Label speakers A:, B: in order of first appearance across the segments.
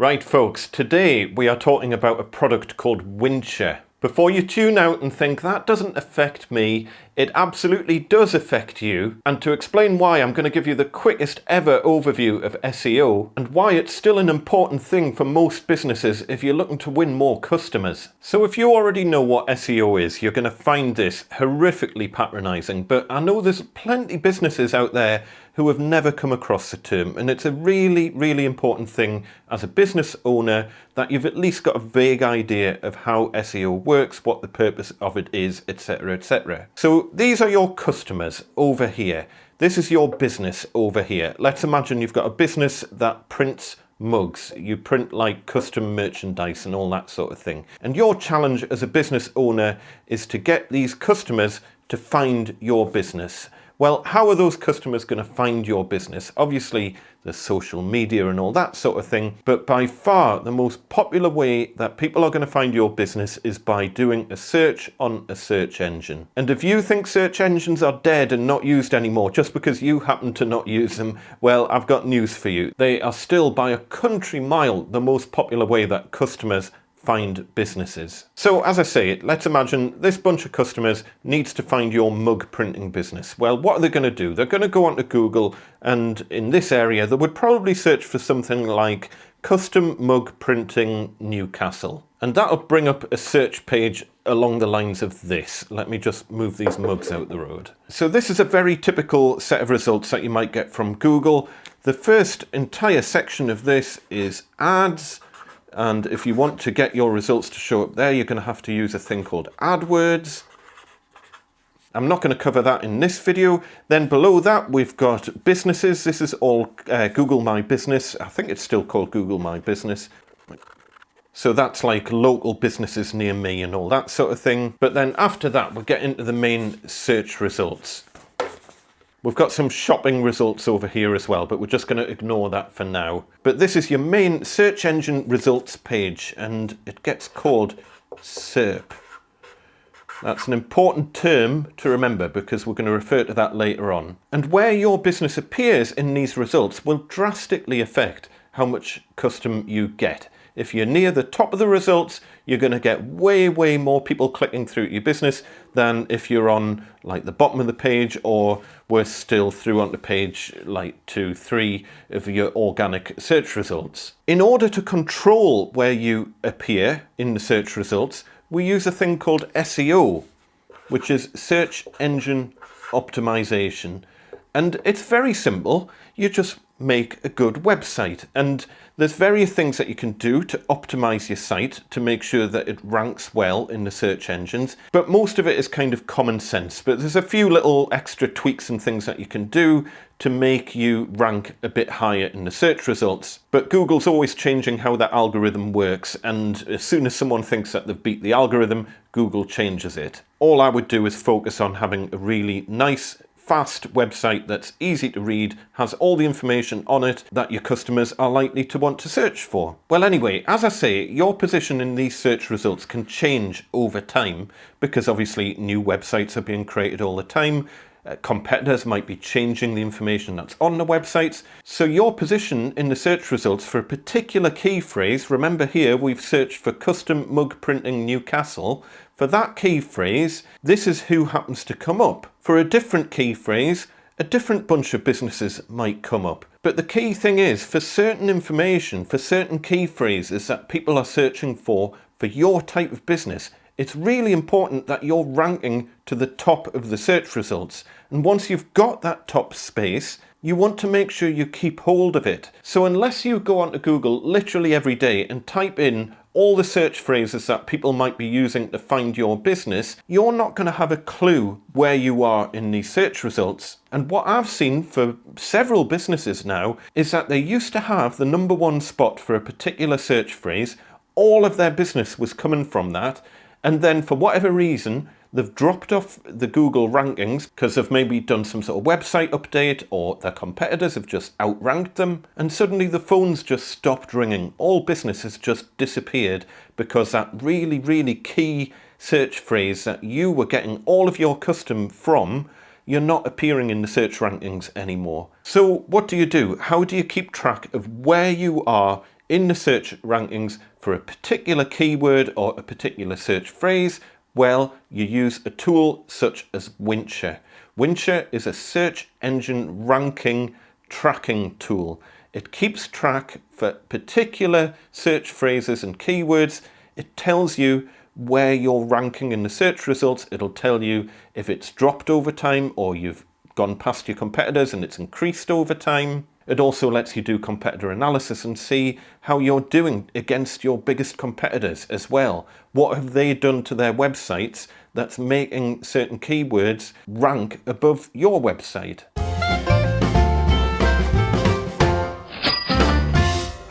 A: Right folks, today we are talking about a product called Wincher. Before you tune out and think that doesn't affect me, it absolutely does affect you. And to explain why, I'm going to give you the quickest ever overview of SEO and why it's still an important thing for most businesses if you're looking to win more customers. So if you already know what SEO is, you're going to find this horrifically patronizing, but I know there's plenty of businesses out there who have never come across the term, and it's a really important thing as a business owner that you've at least got a vague idea of how SEO works, what the purpose of it is, etc, etc. So these are your customers over here. This is your business over here. Let's imagine you've got a business that prints mugs. You print like custom merchandise and all that sort of thing. And your challenge as a business owner is to get these customers to find your business. Well, how are those customers going to find your business? Obviously, there's social media and all that sort of thing, but by far the most popular way that people are going to find your business is by doing a search on a search engine. And if you think search engines are dead and not used anymore just because you happen to not use them, well, I've got news for you. They are still by a country mile the most popular way that customers find businesses. So as I say, let's imagine this bunch of customers needs to find your mug printing business. Well, what are they going to do? They're going to go onto Google, and in this area they would probably search for something like custom mug printing Newcastle. And that'll bring up a search page along the lines of this. Let me just move these mugs out the road. So this is a very typical set of results that you might get from Google. The first entire section of this is ads. And if you want to get your results to show up there, you're going to have to use a thing called AdWords. I'm not going to cover that in this video. Then below that, we've got businesses. This is all Google My Business. I think it's still called Google My Business. So that's like local businesses near me and all that sort of thing. But then after that, we'll get into the main search results. We've got some shopping results over here as well, but we're just going to ignore that for now. But this is your main search engine results page, and it gets called SERP. That's an important term to remember because we're going to refer to that later on. And where your business appears in these results will drastically affect how much custom you get. If you're near the top of the results, you're going to get way more people clicking through your business than if you're on like the bottom of the page, or worse still, through onto page like 2, 3 of your organic search results. In order to control where you appear in the search results, we use a thing called SEO, which is search engine optimization. And it's very simple. You just make a good website, and there's various things that you can do to optimize your site to make sure that it ranks well in the search engines, but most of it is kind of common sense. But there's a few little extra tweaks and things that you can do to make you rank a bit higher in the search results. But Google's always changing how that algorithm works, and as soon as someone thinks that they've beat the algorithm, Google changes it. All I would do is focus on having a really nice, fast website that's easy to read, has all the information on it that your customers are likely to want to search for. Well, anyway, as I say, your position in these search results can change over time because obviously new websites are being created all the time. Competitors might be changing the information that's on the websites. So your position in the search results for a particular key phrase, remember here we've searched for custom mug printing Newcastle. For that key phrase, this is who happens to come up. For a different key phrase, a different bunch of businesses might come up. But the key thing is, for certain information, for certain key phrases that people are searching for your type of business, it's really important that you're ranking to the top of the search results. And once you've got that top space, you want to make sure you keep hold of it. So unless you go onto Google literally every day and type in all the search phrases that people might be using to find your business, you're not going to have a clue where you are in these search results. And what I've seen for several businesses now is that they used to have the #1 spot for a particular search phrase. All of their business was coming from that. And then for whatever reason, they've dropped off the Google rankings because they've maybe done some sort of website update, or their competitors have just outranked them, and suddenly the phone's just stopped ringing. All business has just disappeared because that really key search phrase that you were getting all of your custom from, you're not appearing in the search rankings anymore. So what do you do? How do you keep track of where you are in the search rankings for a particular keyword or a particular search phrase, well, you use a tool such as Wincher. Wincher is a search engine ranking tracking tool. It keeps track for particular search phrases and keywords. It tells you where you're ranking in the search results. It'll tell you if it's dropped over time or you've gone past your competitors and it's increased over time. It also lets you do competitor analysis and see how you're doing against your biggest competitors as well. What have they done to their websites that's making certain keywords rank above your website?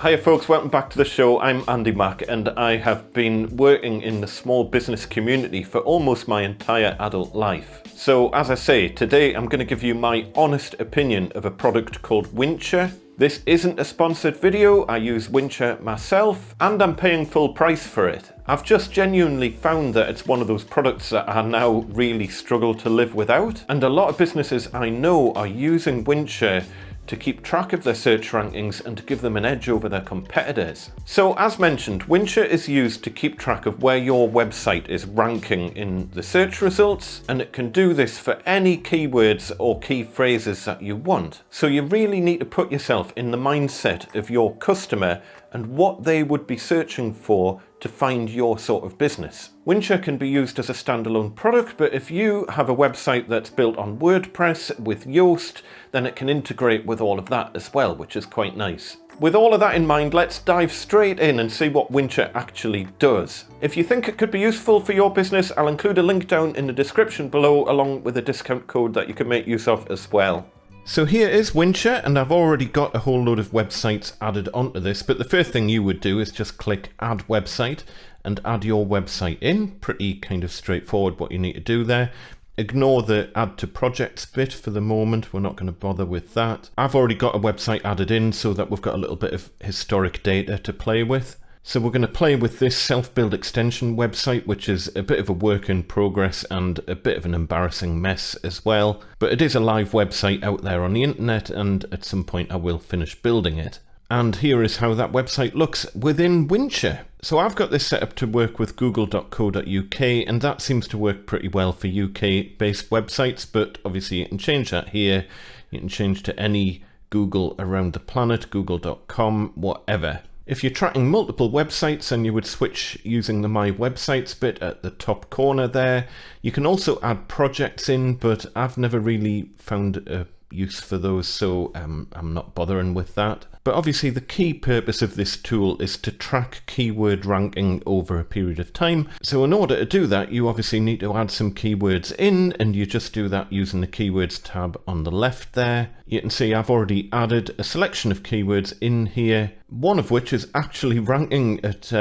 A: Hiya folks, welcome back to the show. I'm Andy Mack and I have been working in the small business community for almost my entire adult life. So as I say, today I'm going to give you my honest opinion of a product called Wincher. This isn't a sponsored video, I use Wincher myself and I'm paying full price for it. I've just genuinely found that it's one of those products that I now really struggle to live without, and a lot of businesses I know are using Wincher to keep track of their search rankings and to give them an edge over their competitors. So as mentioned, Wincher is used to keep track of where your website is ranking in the search results, and it can do this for any keywords or key phrases that you want. So you really need to put yourself in the mindset of your customer and what they would be searching for to find your sort of business. Wincher can be used as a standalone product, but if you have a website that's built on WordPress with Yoast, then it can integrate with all of that as well, which is quite nice. With all of that in mind, let's dive straight in and see what Wincher actually does. If you think it could be useful for your business, I'll include a link down in the description below along with a discount code that you can make use of as well. So here is Wincher, and I've already got a whole load of websites added onto this, but the first thing you would do is just click Add Website and add your website in. Pretty kind of straightforward what you need to do there. Ignore the Add to Projects bit for the moment, we're not going to bother with that. I've already got a website added in so that we've got a little bit of historic data to play with. So we're going to play with this self-build extension website, which is a bit of a work in progress and a bit of an embarrassing mess as well. But it is a live website out there on the internet, and at some point I will finish building it. And here is how that website looks within Wincher. So I've got this set up to work with google.co.uk, and that seems to work pretty well for UK-based websites, but obviously you can change that here. You can change to any Google around the planet, google.com, whatever. If you're tracking multiple websites, and you would switch using the My Websites bit at the top corner there. You can also add projects in, but I've never really found a use for those, so I'm not bothering with that. But obviously the key purpose of this tool is to track keyword ranking over a period of time. So in order to do that, you obviously need to add some keywords in, and you just do that using the Keywords tab on the left there. You can see I've already added a selection of keywords in here, one of which is actually ranking at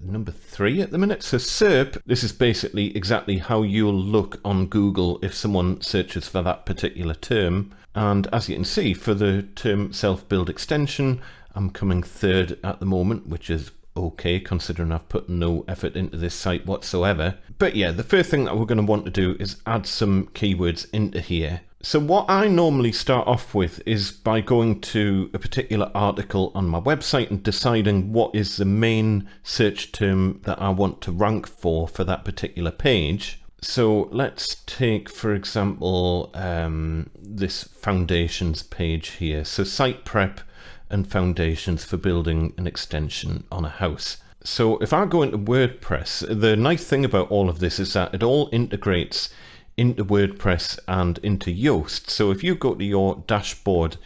A: number 3 at the minute. So SERP, this is basically exactly how you'll look on Google if someone searches for that particular term. And as you can see, for the term self-build extension, I'm coming 3rd at the moment, which is okay considering I've put no effort into this site whatsoever. But yeah, the first thing that we're going to want to do is add some keywords into here. So what I normally start off with is by going to a particular article on my website and deciding what is the main search term that I want to rank for that particular page. So let's take, for example, this foundations page here. So site prep and foundations for building an extension on a house. So if I go into WordPress, the nice thing about all of this is that it all integrates into WordPress and into Yoast. So if you go to your dashboard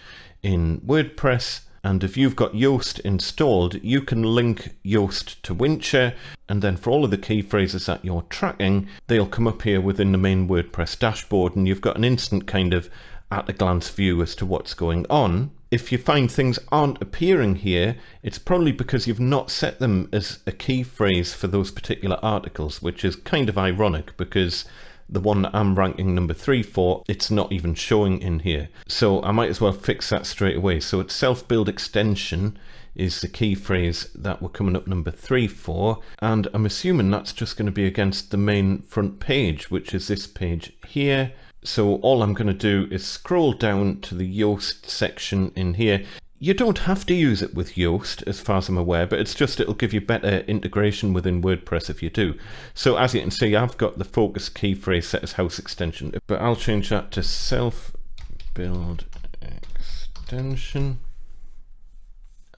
A: in WordPress, and if you've got Yoast installed, you can link Yoast to Wincher, and then for all of the key phrases that you're tracking, they'll come up here within the main WordPress dashboard, and you've got an instant kind of at-a-glance view as to what's going on. If you find things aren't appearing here, it's probably because you've not set them as a key phrase for those particular articles, which is kind of ironic because the one that I'm ranking number 3 for, it's not even showing in here. So I might as well fix that straight away. So it's self-build extension is the key phrase that we're coming up number 3 for. And I'm assuming that's just going to be against the main front page, which is this page here. So all I'm going to do is scroll down to the Yoast section in here. You don't have to use it with Yoast, as far as I'm aware, but it's just it'll give you better integration within WordPress if you do. So as you can see, I've got the focus key phrase set as house extension, but I'll change that to self-build extension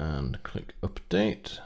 A: and click update.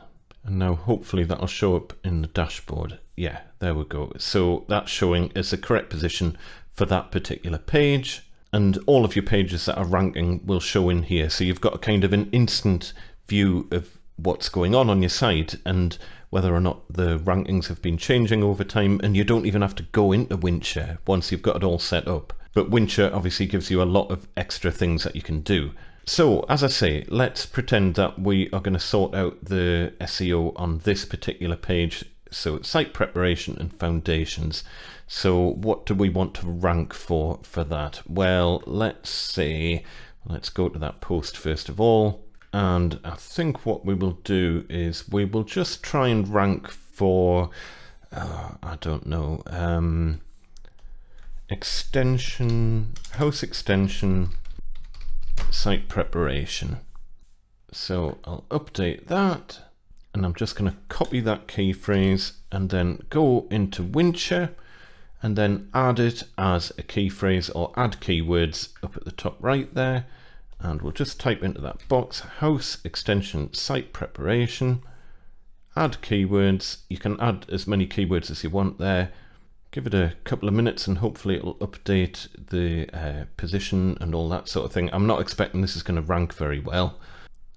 A: And now hopefully that'll show up in the dashboard. Yeah, there we go. So that's showing as the correct position for that particular page. And all of your pages that are ranking will show in here. So you've got a kind of an instant view of what's going on your site and whether or not the rankings have been changing over time. And you don't even have to go into Wincher once you've got it all set up. But Wincher obviously gives you a lot of extra things that you can do. So as I say, let's pretend that we are going to sort out the SEO on this particular page. So site preparation and foundations. So what do we want to rank for that? Well, let's go to that post first of all. And I think what we will do is we will just try and rank for, I don't know, house extension, site preparation. So I'll update that. And I'm just going to copy that key phrase and then go into Wincher and then add it as a key phrase or add keywords up at the top right there. And we'll just type into that box, house extension site preparation, add keywords. You can add as many keywords as you want there. Give it a couple of minutes and hopefully it'll update the position and all that sort of thing. I'm not expecting this is going to rank very well.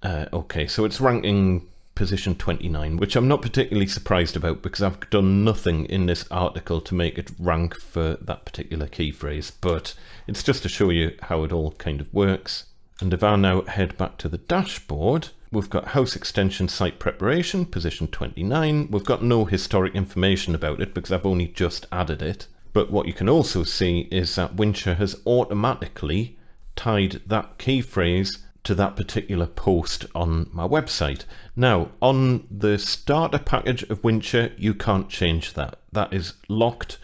A: Okay, so it's ranking position 29, which I'm not particularly surprised about because I've done nothing in this article to make it rank for that particular key phrase, but it's just to show you how it all kind of works. And if I now head back to the dashboard, we've got house extension site preparation, position 29. We've got no historic information about it because I've only just added it. But what you can also see is that Wincher has automatically tied that key phrase to that particular post on my website. Now, on the starter package of Wincher, you can't change that. That is locked.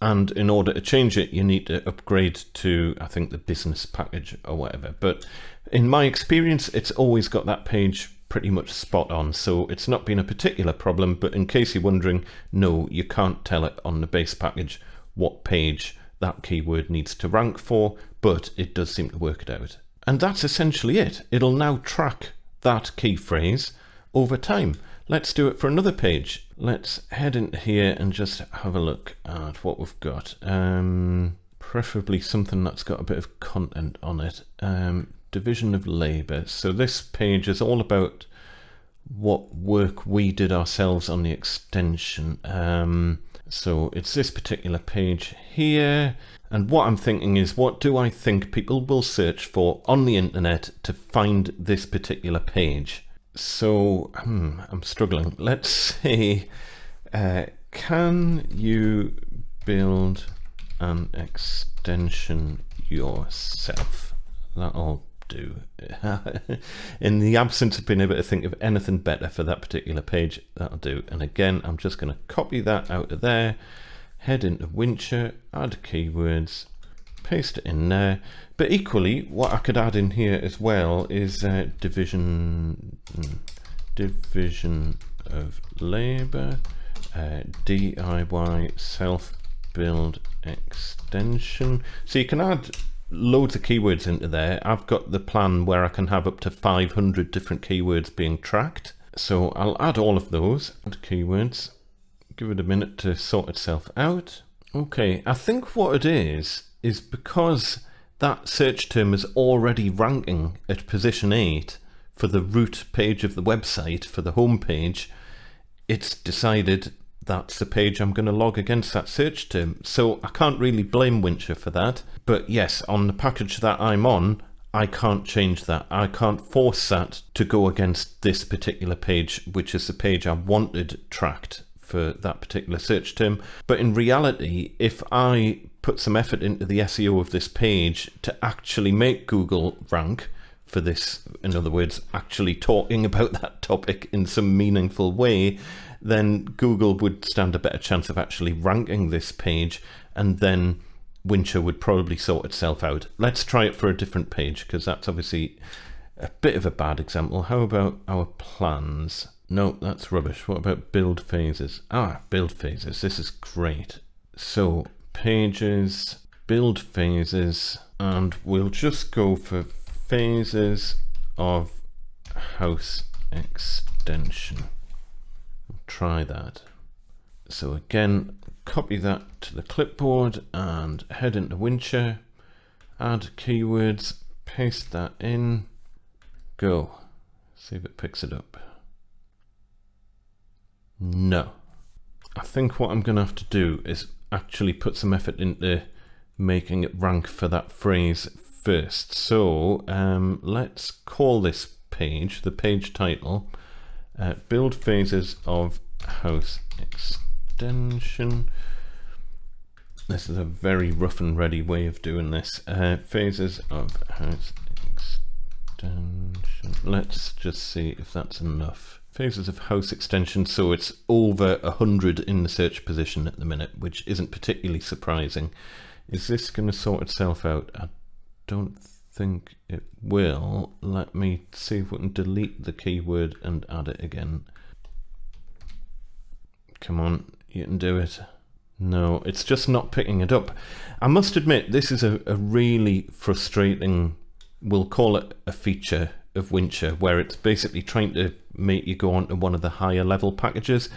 A: And in order to change it, you need to upgrade to, I think, the business package or whatever. But in my experience, it's always got that page pretty much spot on. So it's not been a particular problem. But in case you're wondering, no, you can't tell it on the base package what page that keyword needs to rank for. But it does seem to work it out. And that's essentially it. It'll now track that key phrase over time. Let's do it for another page. Let's head into here and just have a look at what we've got. Preferably something that's got a bit of content on it. Division of labor. So this page is all about what work we did ourselves on the extension. So it's this particular page here. And what I'm thinking is, what do I think people will search for on the internet to find this particular page? So I'm struggling. Let's say, can you build an extension yourself? That'll do. In the absence of being able to think of anything better for that particular page, that'll do. And again, I'm just going to copy that out of there, head into Wincher, add keywords, paste it in there. But equally, what I could add in here as well is division of labor, DIY self-build extension. So you can add loads of keywords into there. I've got the plan where I can have up to 500 different keywords being tracked. So I'll add all of those, add keywords, give it a minute to sort itself out. Okay, I think what it is because that search term is already ranking at position 8 for the root page of the website, for the home page, it's decided that's the page I'm going to log against that search term. So I can't really blame Wincher for that. But yes, on the package that I'm on, I can't change that. I can't force that to go against this particular page, which is the page I wanted tracked for that particular search term. But in reality, if I put some effort into the SEO of this page to actually make Google rank for this, in other words, actually talking about that topic in some meaningful way, then Google would stand a better chance of actually ranking this page, and then Wincher would probably sort itself out. Let's try it for a different page, because that's obviously A bit of a bad example. How about our plans? No, that's rubbish. What about build phases? Build phases. This is great. So pages, build phases, and we'll just go for phases of house extension. We'll try that. So again, copy that to the clipboard and head into Wincher, add keywords, paste that in, go. See if it picks it up. No. I think what I'm going to have to do is actually put some effort into making it rank for that phrase first. So let's call this page, the page title, build phases of house extension. This is a very rough and ready way of doing this. Phases of house extension. Let's just see if that's enough. Phases of house extension, so it's over 100 in the search position at the minute, which isn't particularly surprising. Is this going to sort itself out? I don't think it will. Let me see if we can delete the keyword and add it again. Come on, you can do it. No, it's just not picking it up. I must admit, this is a really frustrating, we'll call it a feature of Wincher, where it's basically trying to make you go onto one of the higher level packages.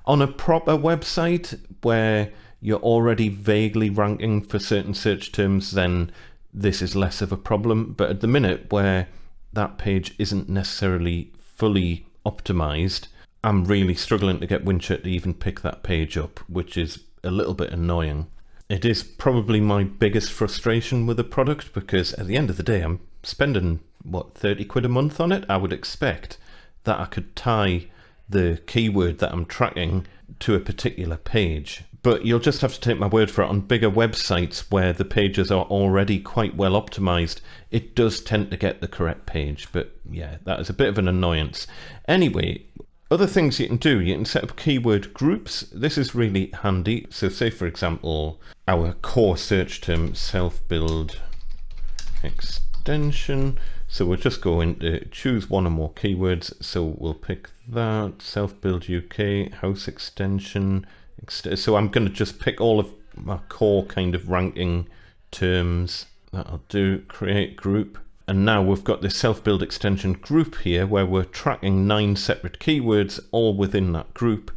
A: On a proper website where you're already vaguely ranking for certain search terms, then this is less of a problem. But at the minute where that page isn't necessarily fully optimized, I'm really struggling to get Wincher to even pick that page up, which is a little bit annoying. It is probably my biggest frustration with the product, because at the end of the day, I'm spending, what, 30 quid a month on it? I would expect that I could tie the keyword that I'm tracking to a particular page. But you'll just have to take my word for it. On bigger websites where the pages are already quite well optimized, it does tend to get the correct page. But yeah, that is a bit of an annoyance. Anyway, other things you can do, you can set up keyword groups. This is really handy. So say, for example, our core search term, self-build extension. So we're just going to choose one or more keywords. So we'll pick that, self-build UK, house extension. So I'm going to just pick all of my core kind of ranking terms. That'll do, create group. And now we've got this self-build extension group here where we're tracking 9 separate keywords all within that group.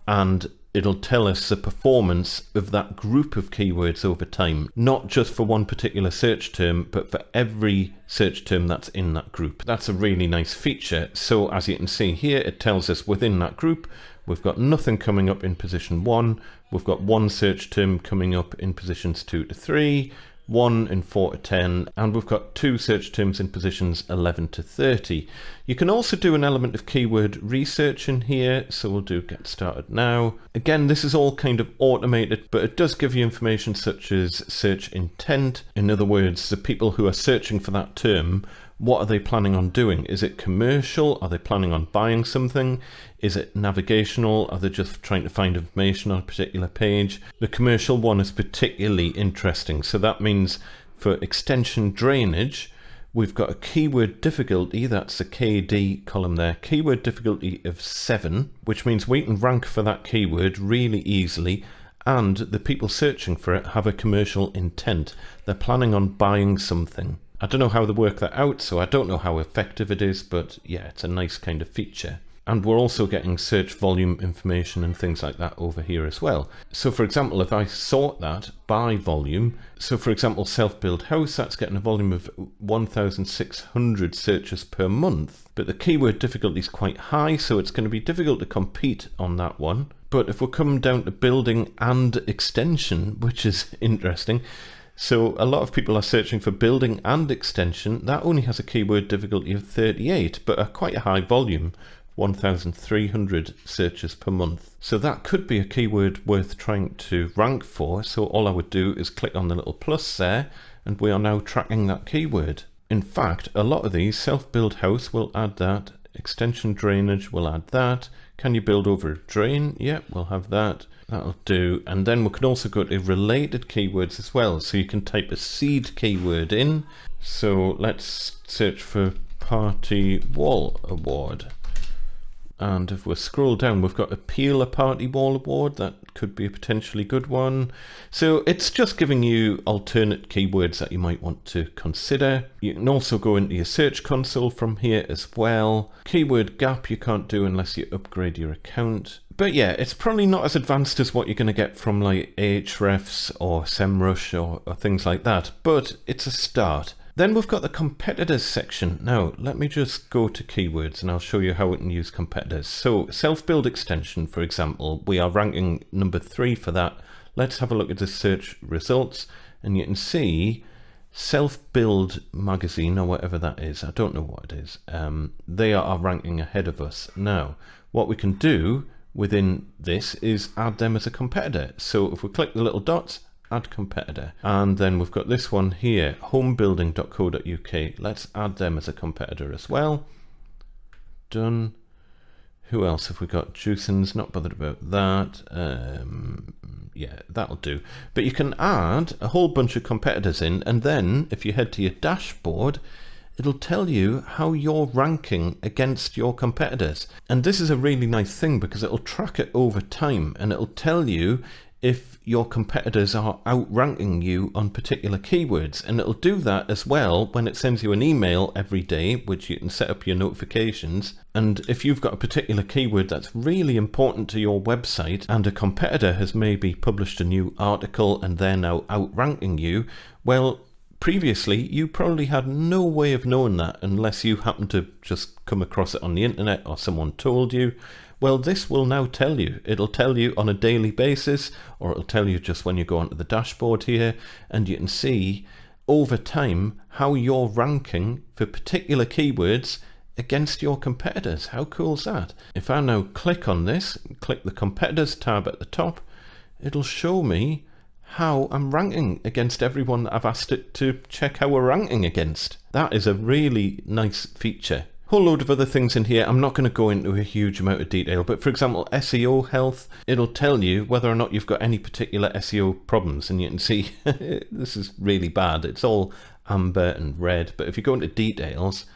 A: And it'll tell us the performance of that group of keywords over time, not just for one particular search term, but for every search term that's in that group. That's a really nice feature. So as you can see here, it tells us within that group, we've got nothing coming up in position 1. We've got one search term coming up in positions 2 to 3, 1 in 4 to 10, and we've got 2 search terms in positions 11 to 30. You can also do an element of keyword research in here, so we'll do get started now. Again, this is all kind of automated, but it does give you information such as search intent. In other words, the people who are searching for that term, what are they planning on doing? Is it commercial? Are they planning on buying something? Is it navigational? Are they just trying to find information on a particular page? The commercial one is particularly interesting. So that means for extension drainage, we've got a keyword difficulty, that's the KD column there, keyword difficulty of 7, which means we can rank for that keyword really easily, and the people searching for it have a commercial intent. They're planning on buying something. I don't know how they work that out, so I don't know how effective it is, but yeah, it's a nice kind of feature. And we're also getting search volume information and things like that over here as well. So for example, if I sort that by volume, so for example, self-build house, that's getting a volume of 1,600 searches per month. But the keyword difficulty is quite high, so it's going to be difficult to compete on that one. But if we're coming down to building and extension, which is interesting, so a lot of people are searching for building and extension. That only has a keyword difficulty of 38, but a quite a high volume, 1,300 searches per month. So that could be a keyword worth trying to rank for. So all I would do is click on the little plus there, and we are now tracking that keyword. In fact, a lot of these, self-build house will add that, extension drainage will add that. Can you build over a drain? Yep, we'll have that. That'll do. And then we can also go to related keywords as well. So you can type a seed keyword in. So let's search for Party Wall Award. And if we scroll down, we've got Appeal a Party Wall Award. That could be a potentially good one. So it's just giving you alternate keywords that you might want to consider. You can also go into your search console from here as well. Keyword gap you can't do unless you upgrade your account. But yeah, it's probably not as advanced as what you're going to get from like Ahrefs or SEMrush or things like that. But it's a start. Then we've got the competitors section. Now, let me just go to keywords and I'll show you how we can use competitors. So self-build extension, for example, we are ranking number 3 for that. Let's have a look at the search results and you can see self-build magazine or whatever that is. I don't know what it is. They are ranking ahead of us. Now, what we can do within this is add them as a competitor. So if we click the little dots, add competitor, and then we've got this one here, homebuilding.co.uk. let's add them as a competitor as well. Done. Who else have we got? Juicens, not bothered about that. Yeah, that'll do. But you can add a whole bunch of competitors in, and then if you head to your dashboard, it'll tell you how you're ranking against your competitors. And this is a really nice thing because it'll track it over time and it'll tell you if your competitors are outranking you on particular keywords. And it'll do that as well when it sends you an email every day, which you can set up your notifications. And if you've got a particular keyword that's really important to your website and a competitor has maybe published a new article and they're now outranking you, well, previously you probably had no way of knowing that unless you happened to just come across it on the internet or someone told you. Well, this will now tell you. It'll tell you on a daily basis, or it'll tell you just when you go onto the dashboard here, and you can see over time how you're ranking for particular keywords against your competitors. How cool is that? If I now click on this, click the competitors tab at the top, it'll show me how I'm ranking against everyone that I've asked it to check how we're ranking against. That is a really nice feature. Whole load of other things in here. I'm not going to go into a huge amount of detail, but for example, Seo Health, it'll tell you whether or not you've got any particular SEO problems, and you can see this is really bad. It's all amber and red, but if you go into details,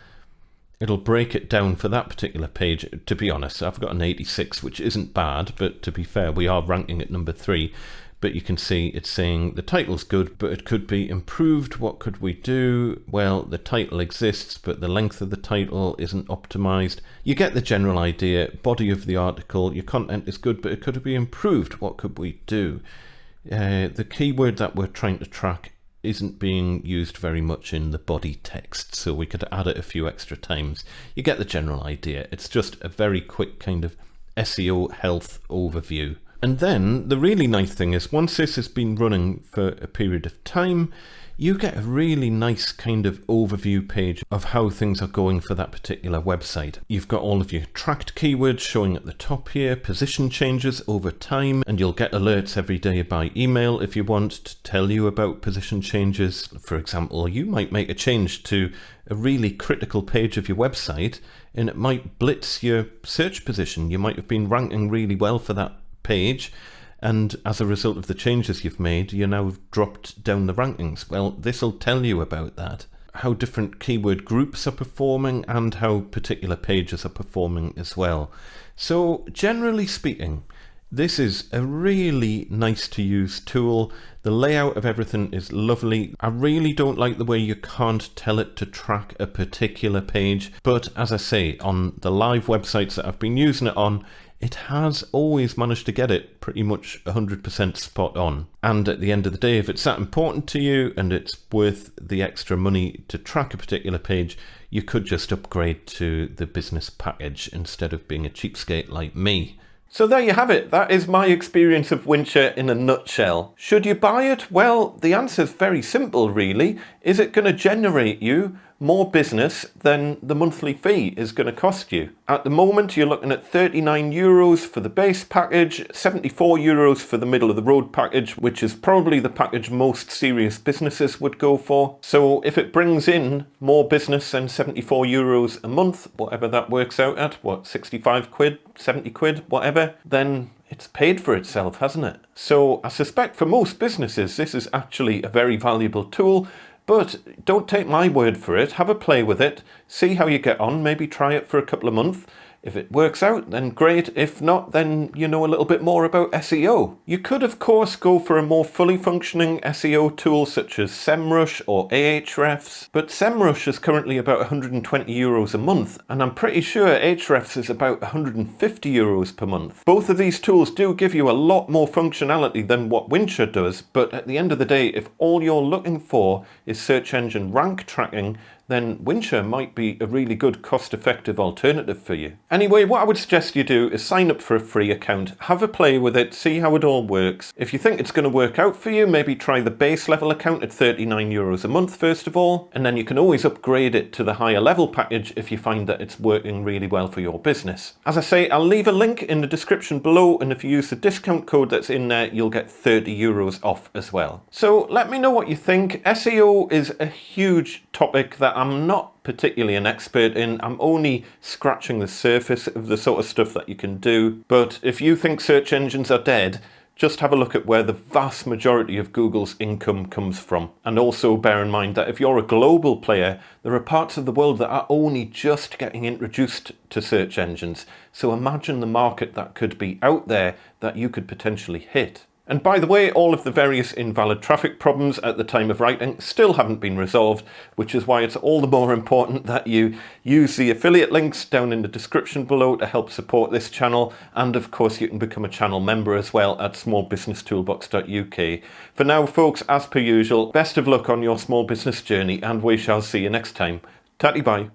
A: it'll break it down for that particular page. To be honest, I've got an 86, which isn't bad, but to be fair, we are ranking at number 3. But you can see it's saying the title's good, but it could be improved. What could we do? Well, the title exists, but the length of the title isn't optimized. You get the general idea. Body of the article, your content is good, but it could be improved. What could we do? The keyword that we're trying to track isn't being used very much in the body text, so we could add it a few extra times. You get the general idea. It's just a very quick kind of SEO health overview. And then the really nice thing is once this has been running for a period of time, you get a really nice kind of overview page of how things are going for that particular website. You've got all of your tracked keywords showing at the top here, position changes over time, and you'll get alerts every day by email if you want to tell you about position changes. For example, you might make a change to a really critical page of your website and it might blitz your search position. You might have been ranking really well for that page, and as a result of the changes you've made, you're now dropped down the rankings. Well, this will tell you about that, how different keyword groups are performing and how particular pages are performing as well. So generally speaking, this is a really nice to use tool. The layout of everything is lovely. I really don't like the way you can't tell it to track a particular page, but as I say, on the live websites that I've been using it on, it has always managed to get it pretty much 100% spot on. And at the end of the day, if it's that important to you and it's worth the extra money to track a particular page, you could just upgrade to the business package instead of being a cheapskate like me. So there you have it. That is my experience of Wincher in a nutshell. Should you buy it? Well, the answer is very simple, really. Is it going to generate you more business than the monthly fee is going to cost you? At the moment, you're looking at €39 for the base package, €74 for the middle of the road package, which is probably the package most serious businesses would go for. So if it brings in more business than €74 a month, whatever that works out at, what, 65 quid, 70 quid, whatever, then it's paid for itself, hasn't it? So I suspect for most businesses, this is actually a very valuable tool. But don't take my word for it. Have a play with it. See how you get on. Maybe try it for a couple of months. If it works out, then great. If not, then you know a little bit more about SEO. You could, of course, go for a more fully functioning SEO tool such as SEMrush or Ahrefs, but SEMrush is currently about €120 a month, and I'm pretty sure Ahrefs is about €150 per month. Both of these tools do give you a lot more functionality than what Wincher does, but at the end of the day, if all you're looking for is search engine rank tracking, then Wincher might be a really good cost-effective alternative for you. Anyway, what I would suggest you do is sign up for a free account, have a play with it, see how it all works. If you think it's going to work out for you, maybe try the base level account at €39 a month first of all, and then you can always upgrade it to the higher level package if you find that it's working really well for your business. As I say, I'll leave a link in the description below, and if you use the discount code that's in there, you'll get €30 off as well. So let me know what you think. SEO is a huge topic that I'm not particularly an expert in. I'm only scratching the surface of the sort of stuff that you can do. But if you think search engines are dead, just have a look at where the vast majority of Google's income comes from. And also bear in mind that if you're a global player, there are parts of the world that are only just getting introduced to search engines. So imagine the market that could be out there that you could potentially hit. And by the way, all of the various invalid traffic problems at the time of writing still haven't been resolved, which is why it's all the more important that you use the affiliate links down in the description below to help support this channel. And of course, you can become a channel member as well at smallbusinesstoolbox.uk. For now, folks, as per usual, best of luck on your small business journey, and we shall see you next time. Tatty bye.